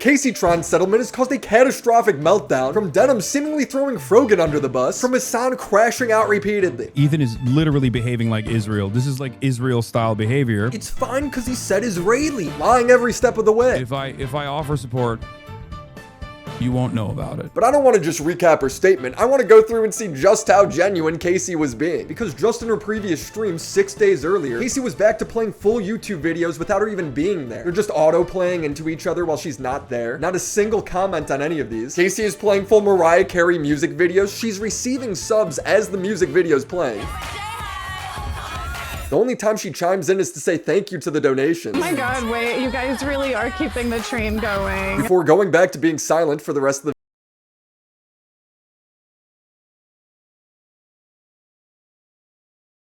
Kaceytron settlement has caused a catastrophic meltdown, from Denim seemingly throwing Frogan under the bus, from Hasan crashing out repeatedly. Ethan is literally behaving like Israel. This is like Israel-style behavior. It's fine because he said Israeli, lying every step of the way. If I offer support, you won't know about it. But I don't want to just recap her statement. I want to go through and see just how genuine Casey was being. Because just in her previous stream 6 days earlier, Casey was back to playing full YouTube videos without her even being there. They're just auto-playing into each other while she's not there. Not a single comment on any of these. Casey is playing full Mariah Carey music videos. She's receiving subs as the music video's playing. The only time she chimes in is to say thank you to the donations. Oh my God, wait, you guys really are keeping the train going. Before going back to being silent for the rest of the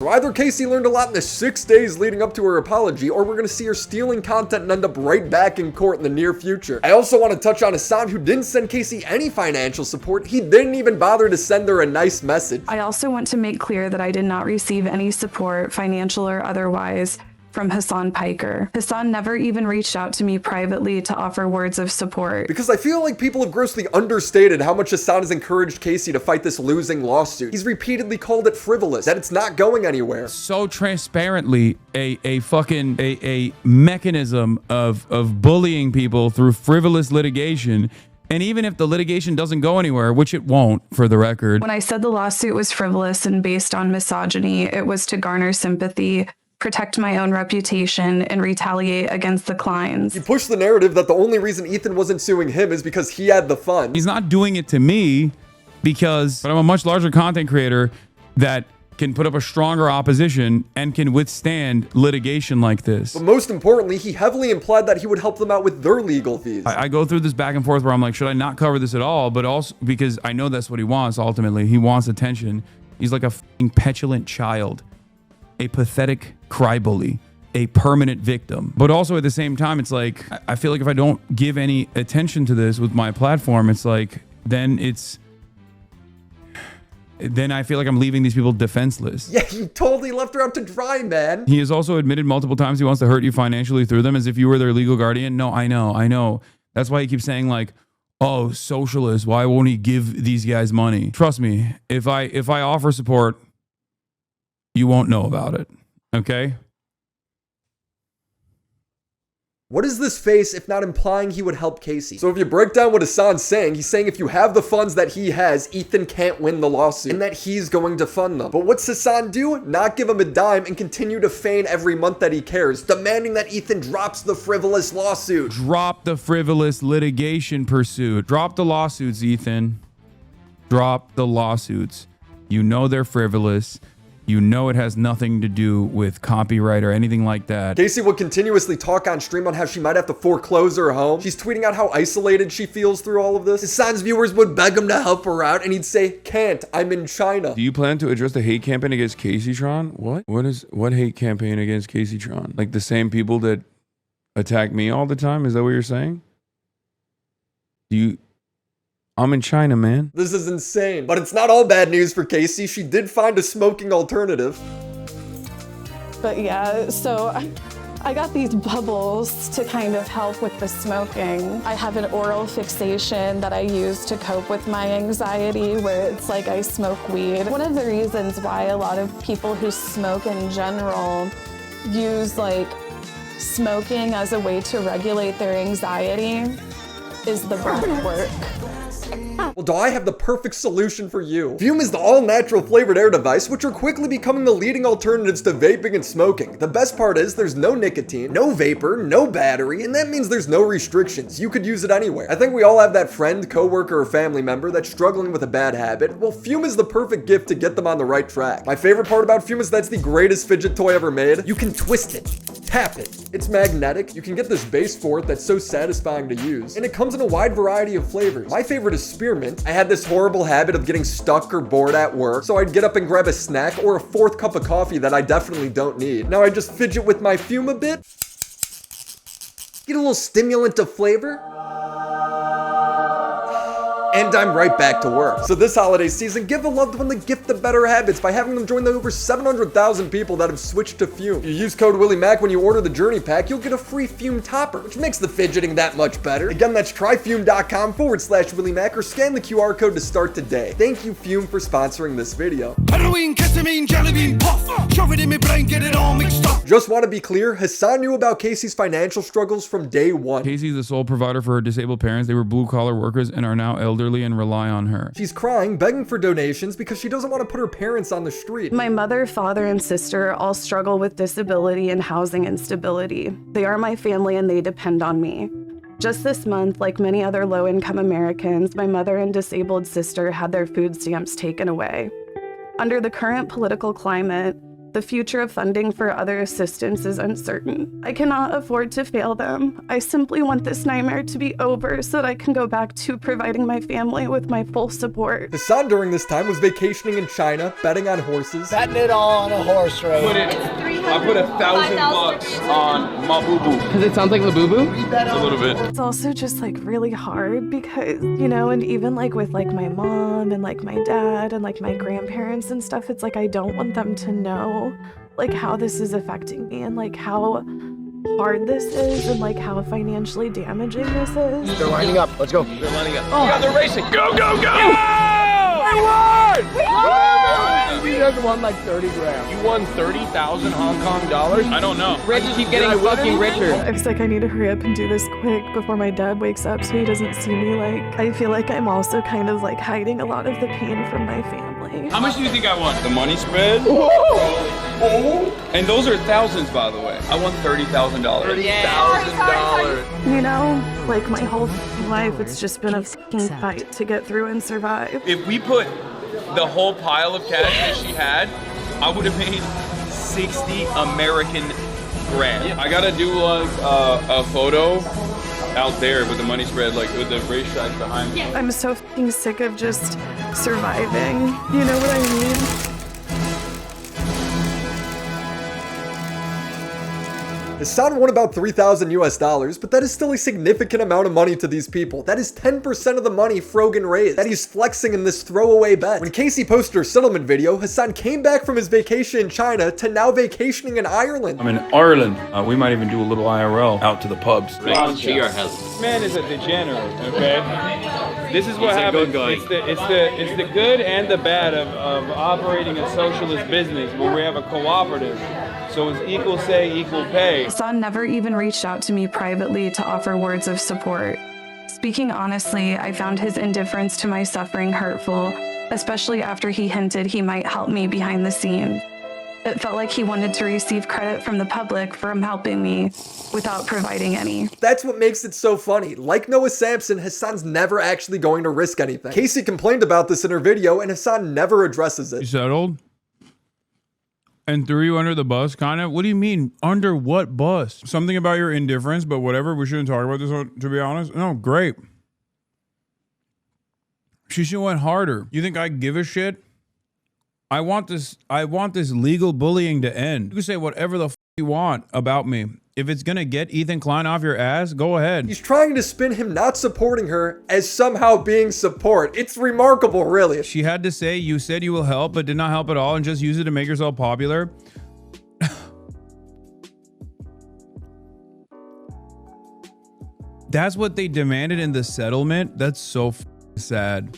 So either Casey learned a lot in the 6 days leading up to her apology, or we're gonna see her stealing content and end up right back in court in the near future. I also want to touch on Hasan, who didn't send Casey any financial support. He didn't even bother to send her a nice message. I also want to make clear that I did not receive any support, financial or otherwise, from Hasan Piker. Hasan never even reached out to me privately to offer words of support. Because I feel like people have grossly understated how much Hasan has encouraged Casey to fight this losing lawsuit. He's repeatedly called it frivolous, that it's not going anywhere. So transparently a mechanism of bullying people through frivolous litigation. And even if the litigation doesn't go anywhere, which it won't, for the record. When I said the lawsuit was frivolous and based on misogyny, it was to garner sympathy, protect my own reputation, and retaliate against the Kleins. He pushed the narrative that the only reason Ethan wasn't suing him is because he had the funds. He's not doing it to me but I'm a much larger content creator that can put up a stronger opposition and can withstand litigation like this. But most importantly, he heavily implied that he would help them out with their legal fees. I go through this back and forth where I'm like, should I not cover this at all? But also because I know that's what he wants ultimately. He wants attention. He's like a f***ing petulant child. A pathetic crybully, a permanent victim. But also at the same time, it's like, I feel like if I don't give any attention to this with my platform, it's like, then I feel like I'm leaving these people defenseless. Yeah, you totally left her out to dry, man. He has also admitted multiple times he wants to hurt you financially through them as if you were their legal guardian. No, I know. That's why he keeps saying like, oh, socialist, why won't he give these guys money? Trust me, if I offer support, you won't know about it, okay? What is this face if not implying he would help Casey? So if you break down what Hasan's saying, he's saying if you have the funds that he has, Ethan can't win the lawsuit and that he's going to fund them. But what's Hasan do? Not give him a dime and continue to feign every month that he cares, demanding that Ethan drops the frivolous lawsuit. Drop the frivolous litigation pursuit. Drop the lawsuits, Ethan. Drop the lawsuits. You know they're frivolous. You know it has nothing to do with copyright or anything like that. Casey would continuously talk on stream on how she might have to foreclose her home. She's tweeting out how isolated she feels through all of this. Hasan's viewers would beg him to help her out, and he'd say, can't, I'm in China. Do you plan to address the hate campaign against Kaceytron? What hate campaign against Kaceytron? Like the same people that attack me all the time? Is that what you're saying? I'm in China, man. This is insane. But it's not all bad news for Casey. She did find a smoking alternative. But yeah, so I got these bubbles to kind of help with the smoking. I have an oral fixation that I use to cope with my anxiety, where it's like I smoke weed. One of the reasons why a lot of people who smoke in general use like smoking as a way to regulate their anxiety is the breath work. Well, do I have the perfect solution for you? Fume is the all-natural flavored air device, which are quickly becoming the leading alternatives to vaping and smoking. The best part is there's no nicotine, no vapor, no battery, and that means there's no restrictions. You could use it anywhere. I think we all have that friend, coworker, or family member that's struggling with a bad habit. Well, Fume is the perfect gift to get them on the right track. My favorite part about Fume is that's the greatest fidget toy ever made. You can twist it, tap it. It's magnetic. You can get this base for it that's so satisfying to use. And it comes in a wide variety of flavors. My favorite is spearmint. I had this horrible habit of getting stuck or bored at work, so I'd get up and grab a snack or a fourth cup of coffee that I definitely don't need. Now I just fidget with my Fume a bit. Get a little stimulant of flavor. And I'm right back to work. So this holiday season, give a loved one the gift of better habits by having them join the over 700,000 people that have switched to Fume. If you use code WillyMac when you order the Journey Pack, you'll get a free Fume topper, which makes the fidgeting that much better. Again, that's tryfume.com/WillyMac or scan the QR code to start today. Thank you, Fume, for sponsoring this video. Heroin, ketamine, jelly bean, puff. Shove it in my brain, get it all mixed up. Just want to be clear, Hasan knew about Casey's financial struggles from day one. Casey's the sole provider for her disabled parents. They were blue-collar workers and are now elderly and rely on her. She's crying, begging for donations because she doesn't want to put her parents on the street. My mother, father, and sister all struggle with disability and housing instability. They are my family and they depend on me. Just this month, like many other low-income Americans, my mother and disabled sister had their food stamps taken away. Under the current political climate, the future of funding for other assistance is uncertain. I cannot afford to fail them. I simply want this nightmare to be over so that I can go back to providing my family with my full support. Hasan during this time was vacationing in China, betting on horses. Betting it all on a horse race. I put $1,000 on my boo-boo. Does it sound like Labubu? A little bit. It's also just like really hard because, you know, and even like with like my mom and like my dad and like my grandparents and stuff, it's like I don't want them to know like how this is affecting me and like how hard this is and like how financially damaging this is. They're lining up. Let's go. They're lining up. Oh, they're racing. Go, go, go! I won! You guys won like 30 grand. You won 30,000 Hong Kong dollars? I don't know. Rich, keep getting fucking richer. I was like, I need to hurry up and do this quick before my dad wakes up so he doesn't see me. Like, I feel like I'm also kind of like hiding a lot of the pain from my family. How much do you think I won? The money spread? And those are thousands, by the way. I won $30,000. $30,000. You know, like my whole life, it's just been a fucking fight to get through and survive. If we put the whole pile of cash that she had, I would have made 60 American grand. I gotta do like a photo out there with the money spread, like with the racetrack behind me. I'm so fucking sick of just surviving. You know what I mean? Hasan won about $3,000 US, but that is still a significant amount of money to these people. That is 10% of the money Frogan raised that he's flexing in this throwaway bet. When Casey posted her settlement video, Hasan came back from his vacation in China to now vacationing in Ireland. I'm in Ireland. We might even do a little IRL out to the pubs. This Man is a degenerate, okay? This is what happens. It's the good and the bad of operating a socialist business where we have a cooperative. So it's equal say, equal pay. Hasan never even reached out to me privately to offer words of support. Speaking honestly, I found his indifference to my suffering hurtful, especially after he hinted he might help me behind the scenes. It felt like he wanted to receive credit from the public for helping me without providing any. That's what makes it so funny. Like Noah Sampson, Hasan's never actually going to risk anything. Casey complained about this in her video, and Hasan never addresses You it. settled? And threw you under the bus, kind of? What do you mean? Under what bus? Something about your indifference, but whatever. We shouldn't talk about this, to be honest. No, great. She should have went harder. You think I give a shit? I want this legal bullying to end. You can say whatever the f you want about me. If it's gonna get Ethan Klein off your ass, go ahead. He's trying to spin him not supporting her as somehow being support. It's remarkable, really. She had to say, you said you will help, but did not help at all, and just use it to make yourself popular. That's what they demanded in the settlement. That's so sad.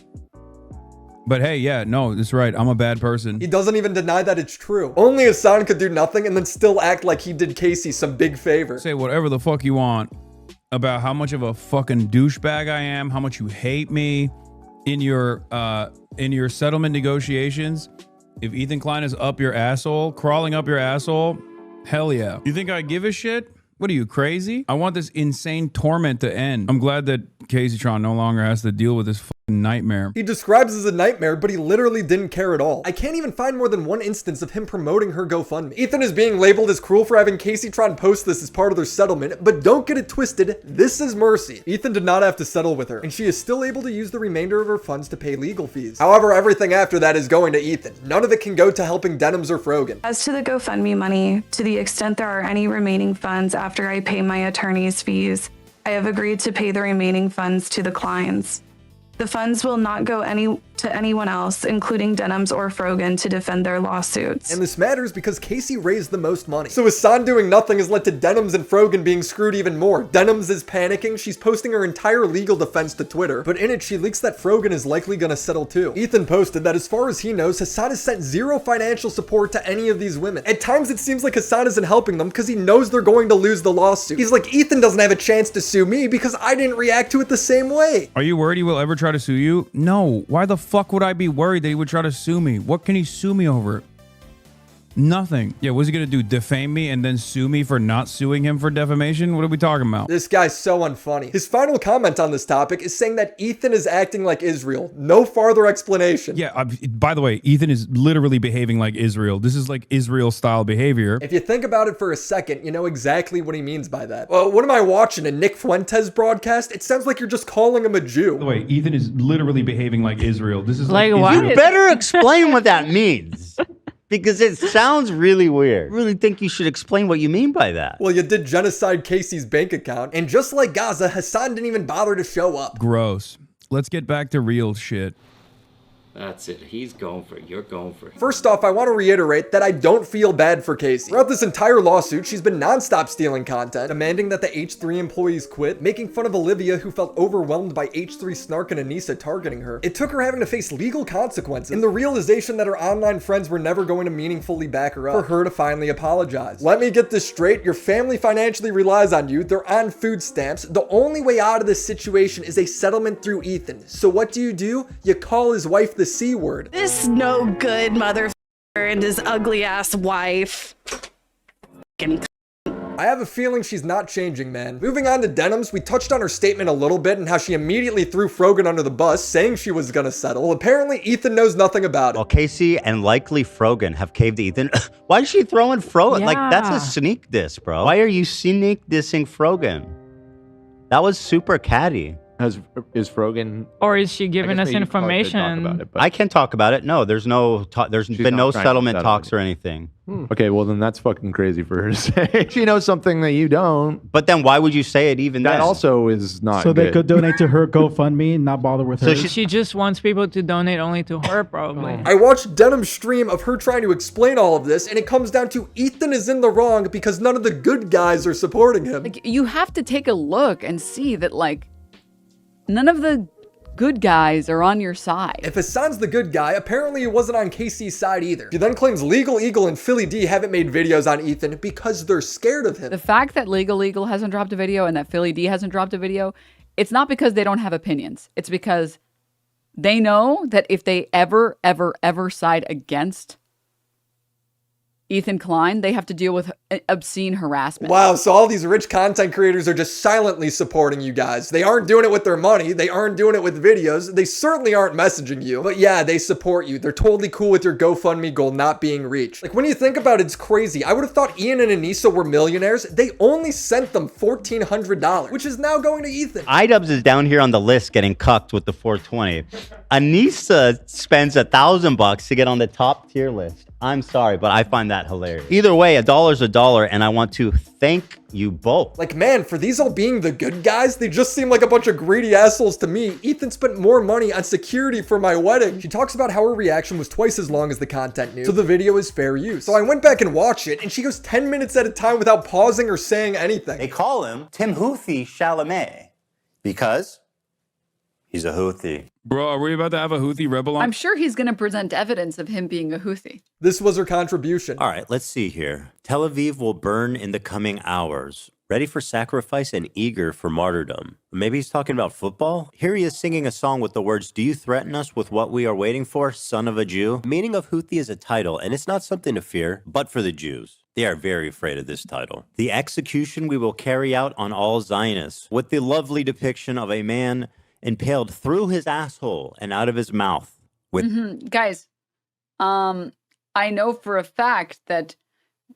But hey, yeah, no, that's right. I'm a bad person. He doesn't even deny that it's true. Only Hasan could do nothing and then still act like he did Casey some big favor. Say whatever the fuck you want about how much of a fucking douchebag I am, how much you hate me in your settlement negotiations. If Ethan Klein is up your asshole, crawling up your asshole, hell yeah. You think I give a shit? What are you, crazy? I want this insane torment to end. I'm glad that Kaceytron no longer has to deal with this fucking nightmare. He describes it as a nightmare, but he literally didn't care at all. I can't even find more than one instance of him promoting her GoFundMe. Ethan is being labeled as cruel for having Kaceytron post this as part of their settlement, but don't get it twisted, this is mercy. Ethan did not have to settle with her, and she is still able to use the remainder of her funds to pay legal fees. However, everything after that is going to Ethan. None of it can go to helping Denims or Frogan. As to the GoFundMe money, to the extent there are any remaining funds after I pay my attorney's fees, I have agreed to pay the remaining funds to the Kleins. The funds will not go to anyone else, including Denham's or Frogan, to defend their lawsuits. And this matters because Casey raised the most money. So Hasan doing nothing has led to Denham's and Frogan being screwed even more. Denham's is panicking, she's posting her entire legal defense to Twitter, but in it she leaks that Frogan is likely gonna settle too. Ethan posted that as far as he knows, Hasan has sent zero financial support to any of these women. At times it seems like Hasan isn't helping them because he knows they're going to lose the lawsuit. He's like, Ethan doesn't have a chance to sue me because I didn't react to it the same way. Are you worried he will ever try to sue you? No. Why the fuck would I be worried that he would try to sue me? What can he sue me over? Nothing. Yeah, what's he gonna do? Defame me and then sue me for not suing him for defamation? What are we talking about? This guy's so unfunny. His final comment on this topic is saying that Ethan is acting like Israel. No farther explanation. Yeah, by the way, Ethan is literally behaving like Israel. This is like Israel-style behavior. If you think about it for a second, you know exactly what he means by that. Well, what am I watching? A Nick Fuentes broadcast? It sounds like you're just calling him a Jew. By the way, Ethan is literally behaving like Israel. This is like what? Israel. You better explain what that means. Because it sounds really weird. I really think you should explain what you mean by that. Well, you did genocide Casey's bank account, and just like Gaza, Hasan didn't even bother to show up. Gross. Let's get back to real shit. That's it. He's going for it. You're going for it. First off, I want to reiterate that I don't feel bad for Casey. Throughout this entire lawsuit, she's been nonstop stealing content, demanding that the H3 employees quit, making fun of Olivia, who felt overwhelmed by H3 snark and Anissa targeting her. It took her having to face legal consequences, and the realization that her online friends were never going to meaningfully back her up, for her to finally apologize. Let me get this straight. Your family financially relies on you. They're on food stamps. The only way out of this situation is a settlement through Ethan. So what do? You call his wife the C word. This no good motherfucker and his ugly ass wife. I have a feeling she's not changing, man. Moving on to Denham's, we touched on her statement a little bit and how she immediately threw Frogan under the bus, saying she was gonna settle. Well, apparently Ethan knows nothing about it. Well, Casey and likely Frogan have caved to Ethan. Why is she throwing Frogan? Yeah. Like, that's a sneak diss, bro. Why are you sneak dissing Frogan? That was super catty. Is Frogan, or is she giving us information? About it, I can talk about it. No, there's no there's been no settlement talks or anything. Okay, well then that's fucking crazy for her to say. She knows something that you don't. But then why would you say it even That then? also is not So they good. could donate to her GoFundMe and not bother with her. She just wants people to donate only to her, probably. I watched Denham's stream of her trying to explain all of this, and it comes down to Ethan is in the wrong because none of the good guys are supporting him. Like, you have to take a look and see that, like, none of the good guys are on your side. If Hasan's the good guy, apparently he wasn't on Casey's side either. He then claims Legal Eagle and Philly D haven't made videos on Ethan because they're scared of him. The fact that Legal Eagle hasn't dropped a video and that Philly D hasn't dropped a video, it's not because they don't have opinions. It's because they know that if they ever side against Ethan Klein, they have to deal with obscene harassment. Wow, so all these rich content creators are just silently supporting you guys. They aren't doing it with their money. They aren't doing it with videos. They certainly aren't messaging you. But yeah, they support you. They're totally cool with your GoFundMe goal not being reached. Like, when you think about it, it's crazy. I would have thought Ian and Anissa were millionaires. They only sent them $1,400, which is now going to Ethan. iDubbbz is down here on the list getting cucked with the 420. Anissa spends $1,000 to get on the top tier list. I'm sorry, but I find that hilarious. Either way, $1's a dollar, and I want to thank you both. Like, man, for these all being the good guys, they just seem like a bunch of greedy assholes to me. Ethan spent more money on security for my wedding. She talks about how her reaction was twice as long as the content knew, so the video is fair use. So I went back and watched it, and she goes 10 minutes at a time without pausing or saying anything. They call him Timothy Chalamet because he's a Houthi. Bro, are we about to have a Houthi rebel on? I'm sure he's going to present evidence of him being a Houthi. This was her contribution. All right, let's see here. Tel Aviv will burn in the coming hours, ready for sacrifice and eager for martyrdom. Maybe he's talking about football? Here he is singing a song with the words, "Do you threaten us with what we are waiting for, son of a Jew?" The meaning of Houthi is a title, and it's not something to fear, but for the Jews. They are very afraid of this title. The execution we will carry out on all Zionists, with the lovely depiction of a man impaled through his asshole and out of his mouth. With Guys, I know for a fact that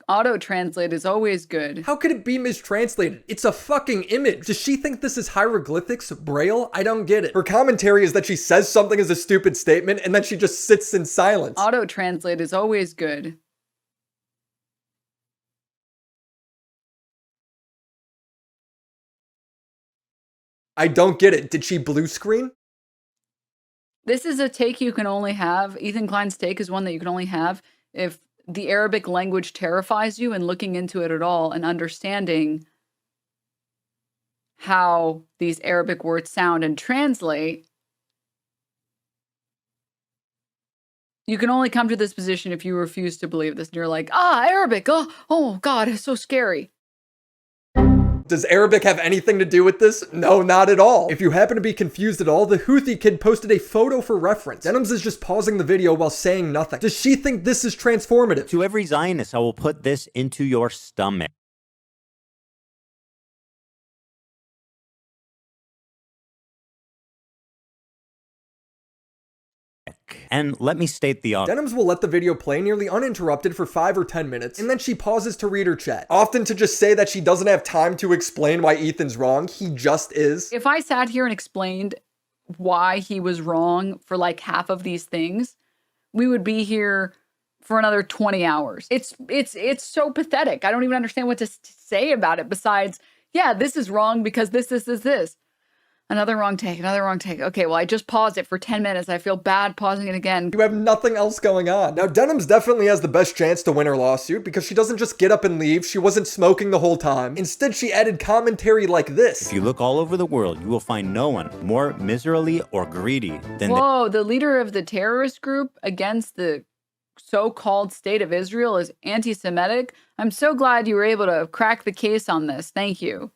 auto-translate is always good. How could it be mistranslated? It's a fucking image. Does she think this is hieroglyphics, Braille? I don't get it. Her commentary is that she says something is a stupid statement and then she just sits in silence. Auto-translate is always good. I don't get it. Did she blue screen? This is a take you can only have. Ethan Klein's take is one that you can only have if the Arabic language terrifies you, and looking into it at all and understanding how these Arabic words sound and translate. You can only come to this position if you refuse to believe this. And you're like, Arabic. Oh God, it's so scary. Does Arabic have anything to do with this? No, not at all. If you happen to be confused at all, the Houthi kid posted a photo for reference. Denims is just pausing the video while saying nothing. Does she think this is transformative? To every Zionist, I will put this into your stomach. And let me state the obvious. Denims will let the video play nearly uninterrupted for 5 or 10 minutes, and then she pauses to read her chat. Often to just say that she doesn't have time to explain why Ethan's wrong. He just is. If I sat here and explained why he was wrong for like half of these things, we would be here for another 20 hours. It's so pathetic. I don't even understand what to say about it besides, yeah, this is wrong because this. Another wrong take. Okay, well, I just paused it for 10 minutes. I feel bad pausing it again. You have nothing else going on. Now, Denims definitely has the best chance to win her lawsuit because she doesn't just get up and leave. She wasn't smoking the whole time. Instead, she added commentary like this. If you look all over the world, you will find no one more miserly or greedy than the leader of the terrorist group against the so-called state of Israel is anti-Semitic. I'm so glad you were able to crack the case on this. Thank you.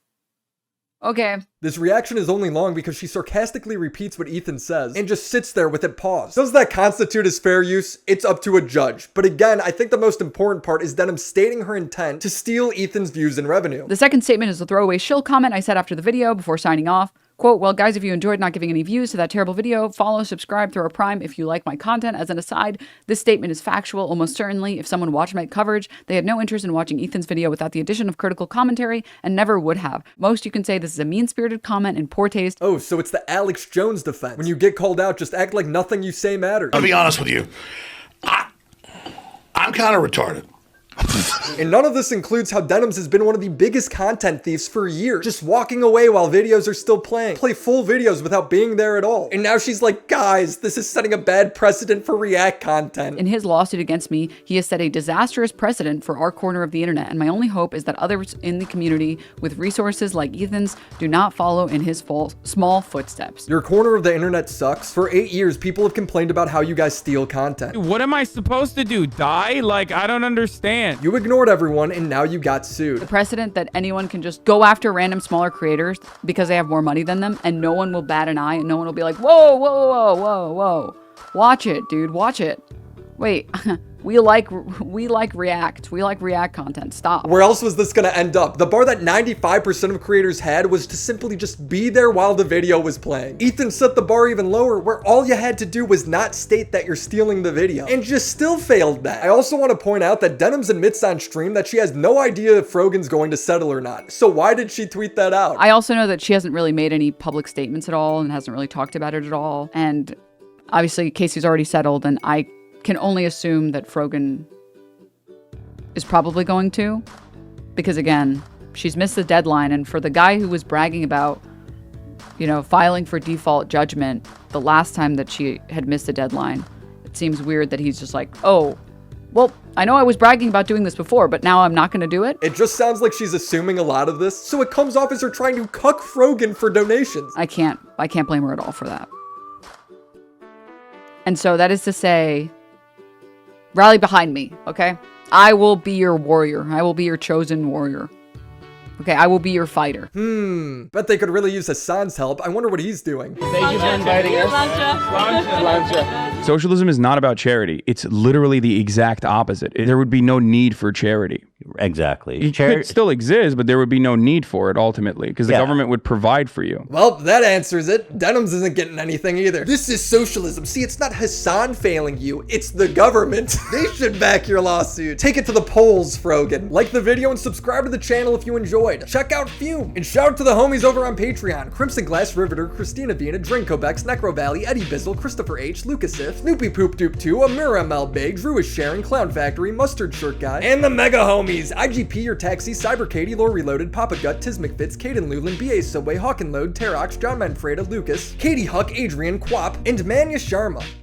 Okay. This reaction is only long because she sarcastically repeats what Ethan says and just sits there with it paused. Does that constitute as fair use? It's up to a judge. But again, I think the most important part is Denim stating her intent to steal Ethan's views and revenue. The second statement is a throwaway shill comment I said after the video before signing off. Quote, well, guys, if you enjoyed not giving any views to that terrible video, follow, subscribe, throw a prime if you like my content. As an aside, this statement is factual. Almost certainly, if someone watched my coverage, they had no interest in watching Ethan's video without the addition of critical commentary and never would have. Most you can say this is a mean-spirited comment in poor taste. Oh, so it's the Alex Jones defense. When you get called out, just act like nothing you say matters. I'll be honest with you. I'm kind of retarded. And none of this includes how Denims has been one of the biggest content thieves for years, just walking away while videos are still playing, play full videos without being there at all. And now she's like, guys, this is setting a bad precedent for React content. In his lawsuit against me, he has set a disastrous precedent for our corner of the internet, and my only hope is that others in the community with resources like Ethan's do not follow in his small footsteps. Your corner of the internet sucks. For 8 years, people have complained about how you guys steal content. What am I supposed to do? Die? Like, I don't understand. You ignored everyone and now you got sued. The precedent that anyone can just go after random smaller creators because they have more money than them and no one will bat an eye and no one will be like, whoa, whoa, whoa, whoa, whoa. Watch it, dude, watch it. Wait, we like React. We like React content. Stop. Where else was this gonna end up? The bar that 95% of creators had was to simply just be there while the video was playing. Ethan set the bar even lower, where all you had to do was not state that you're stealing the video, and just still failed that. I also want to point out that Denims admits on stream that she has no idea if Frogan's going to settle or not. So why did she tweet that out? I also know that she hasn't really made any public statements at all and hasn't really talked about it at all. And obviously Casey's already settled, and I can only assume that Frogan is probably going to, because again, she's missed the deadline. And for the guy who was bragging about, you know, filing for default judgment the last time that she had missed a deadline, it seems weird that he's just like, oh, well, I know I was bragging about doing this before, but now I'm not going to do it. It just sounds like she's assuming a lot of this, so it comes off as her trying to cuck Frogan for donations. I can't blame her at all for that. And so that is to say, rally behind me, okay? I will be your warrior. I will be your chosen warrior. Okay, I will be your fighter. Bet they could really use Hasan's help. I wonder what he's doing. Thank you for inviting us. Lancha. Socialism is not about charity. It's literally the exact opposite. There would be no need for charity. Exactly. It could still exist, but there would be no need for it ultimately because the government would provide for you. Well, that answers it. Denims isn't getting anything either. This is socialism. See, it's not Hasan failing you. It's the government. They should back your lawsuit. Take it to the polls, Frogan. Like the video and subscribe to the channel if you enjoyed. enjoyed. Check out Fume. And shout out to the homies over on Patreon: Crimson Glass Riveter, Christina Vina, Drinkobex, Necro Valley, Eddie Bizzle, Christopher H, Lucas If, Snoopy Poop Doop 2, Amira ML Big, Drew is Sharon, Clown Factory, Mustard Shirt Guy, and the mega homies: IGP Your Taxi, Cyber Katie, Lore Reloaded, Papa Gut, Tiz McFitz, Caden Lulin, BA Subway, Hawk and Load, Terox, John Manfreda, Lucas, Katie Huck, Adrian, Quap, and Manya Sharma.